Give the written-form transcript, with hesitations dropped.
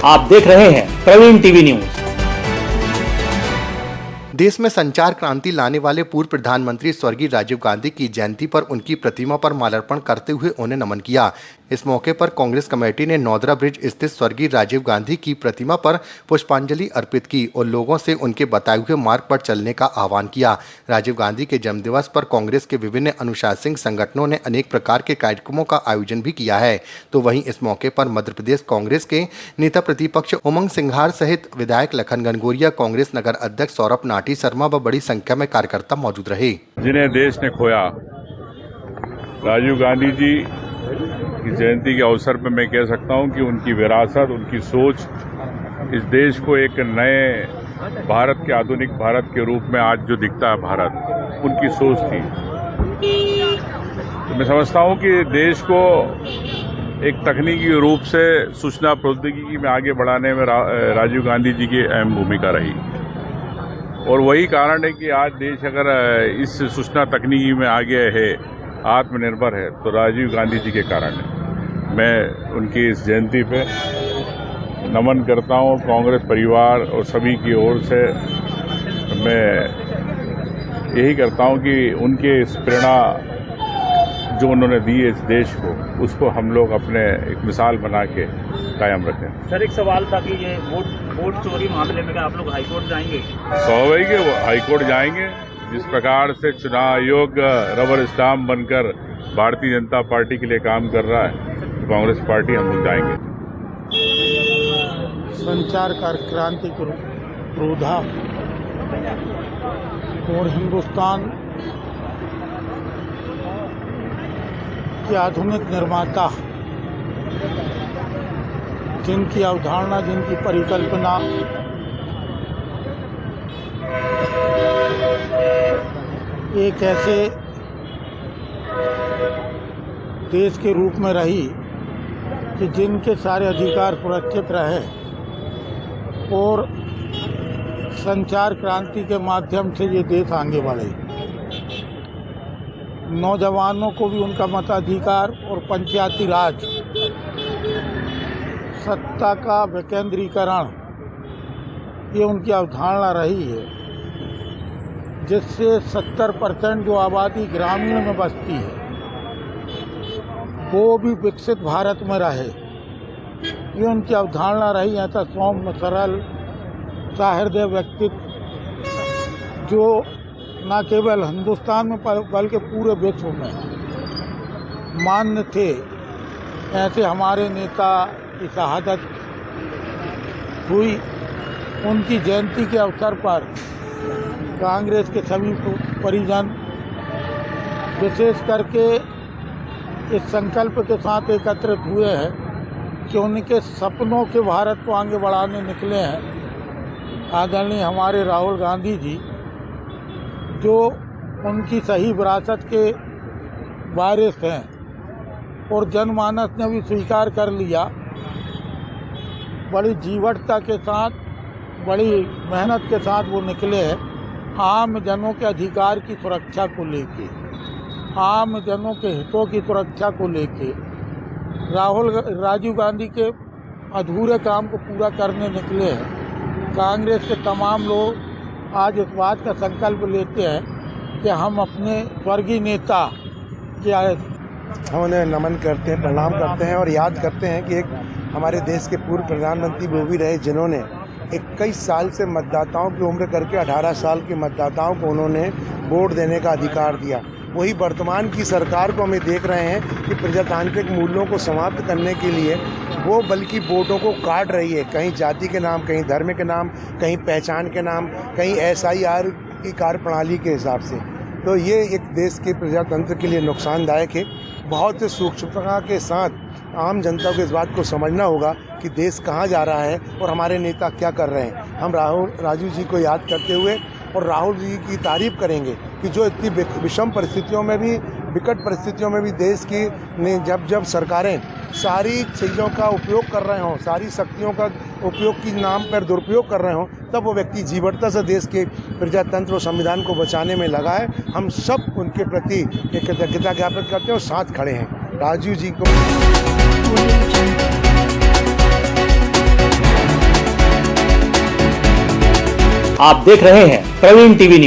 आप देख रहे हैं प्रवीण टीवी न्यूज। देश में संचार क्रांति लाने वाले पूर्व प्रधानमंत्री स्वर्गीय राजीव गांधी की जयंती पर उनकी प्रतिमा पर माल्यार्पण करते हुए उन्हें नमन किया। इस मौके पर कांग्रेस कमेटी ने नौदरा ब्रिज स्थित स्वर्गीय राजीव गांधी की प्रतिमा पर पुष्पांजलि अर्पित की और लोगों से उनके बताए हुए मार्ग पर चलने का आह्वान किया। राजीव गांधी के जन्मदिवस पर कांग्रेस के विभिन्न अनुशासनिक संगठनों ने अनेक प्रकार के कार्यक्रमों का आयोजन भी किया है। तो वहीं इस मौके पर मध्य प्रदेश कांग्रेस के नेता प्रतिपक्ष उमंग सिंघार सहित विधायक लखन घनघोरिया, कांग्रेस नगर अध्यक्ष सौरभ नाटी शर्मा व बड़ी संख्या में कार्यकर्ता मौजूद रहे। जिन्हें देश ने खोया, राजीव गांधी जी की जयंती के अवसर पर मैं कह सकता हूं कि उनकी विरासत, उनकी सोच इस देश को एक नए भारत के, आधुनिक भारत के रूप में आज जो दिखता है भारत, उनकी सोच थी। तो मैं समझता हूं कि देश को एक तकनीकी रूप से सूचना प्रौद्योगिकी में आगे बढ़ाने में राजीव गांधी जी की अहम भूमिका रही और वही कारण है कि आज देश अगर इस सूचना तकनीकी में आगे है, आत्मनिर्भर है, तो राजीव गांधी जी के कारण है। मैं उनकी इस जयंती पे नमन करता हूं। कांग्रेस परिवार और सभी की ओर से मैं यही करता हूं कि उनके इस प्रेरणा जो उन्होंने दी है इस देश को, उसको हम लोग अपने एक मिसाल बना के कायम रखें। सर, एक सवाल था कि ये वोट चोरी मामले में आप लोग हाईकोर्ट जाएंगे? स्वाभाविक है, वो हाईकोर्ट जाएंगे। जिस प्रकार से चुनाव आयोग रबर स्टाम्प बनकर भारतीय जनता पार्टी के लिए काम कर रहा है, तो कांग्रेस पार्टी हम लोग जाएंगे। संचार क्रांति को रोधा और हिंदुस्तान के आधुनिक निर्माता, जिनकी अवधारणा, जिनकी परिकल्पना एक ऐसे देश के रूप में रही कि जिनके सारे अधिकार सुरक्षित रहे और संचार क्रांति के माध्यम से ये देश आगे बढ़े। नौजवानों को भी उनका मताधिकार और पंचायती राज, सत्ता का विकेंद्रीकरण, ये उनकी अवधारणा रही है, जिससे 70% जो आबादी ग्रामीण में बसती है वो भी विकसित भारत में रहे। ये उनकी अवधारणा रही। ऐसा सौम्य, सरल, सहृदय व्यक्तित्व जो न केवल हिंदुस्तान में बल्कि पूरे विश्व में मान्य थे। ऐसे हमारे नेता की शहादत हुई। उनकी जयंती के अवसर पर कांग्रेस के सभी परिजन विशेष करके इस संकल्प के साथ एकत्रित हुए हैं कि उनके सपनों के भारत को आगे बढ़ाने निकले हैं आदरणीय हमारे राहुल गांधी जी, जो उनकी सही विरासत के वारिस हैं और जनमानस ने भी स्वीकार कर लिया। बड़ी जीवटता के साथ, बड़ी मेहनत के साथ वो निकले हैं आम जनों के अधिकार की सुरक्षा को लेके, आम जनों के हितों की सुरक्षा को लेके। राजीव गांधी के अधूरे काम को पूरा करने निकले हैं। कांग्रेस के तमाम लोग आज इस बात का संकल्प लेते हैं कि हम अपने स्वर्गीय नेता हम उन्हें नमन करते हैं, प्रणाम करते हैं और याद करते हैं कि एक हमारे देश के पूर्व प्रधानमंत्री वो भी रहे जिन्होंने 21 साल से मतदाताओं की उम्र करके 18 साल के मतदाताओं को उन्होंने वोट देने का अधिकार दिया। वही वर्तमान की सरकार को हमें देख रहे हैं कि प्रजातांत्रिक मूल्यों को समाप्त करने के लिए वो बल्कि वोटों को काट रही है, कहीं जाति के नाम, कहीं धर्म के नाम, कहीं पहचान के नाम, कहीं SIR की कार्यप्रणाली के हिसाब से। तो ये एक देश के प्रजातंत्र के लिए नुकसानदायक है। बहुत से सूक्ष्मता के साथ आम जनता को इस बात को समझना होगा कि देश कहाँ जा रहा है और हमारे नेता क्या कर रहे हैं। हम राजीव जी को याद करते हुए और राहुल जी की तारीफ करेंगे कि जो इतनी विषम परिस्थितियों में भी, विकट परिस्थितियों में भी देश की ने जब सरकारें सारी चीज़ों का उपयोग कर रहे हों, सारी शक्तियों का उपयोग की नाम पर दुरुपयोग कर रहे हों, तब वो व्यक्ति जीवटता से देश के प्रजातंत्र और संविधान को बचाने में लगा है। हम सब उनके प्रति एक कृतज्ञता ज्ञापित करते हैं और साथ खड़े हैं। राजीव जी को आप देख रहे हैं प्रवीण टीवी न्यूज।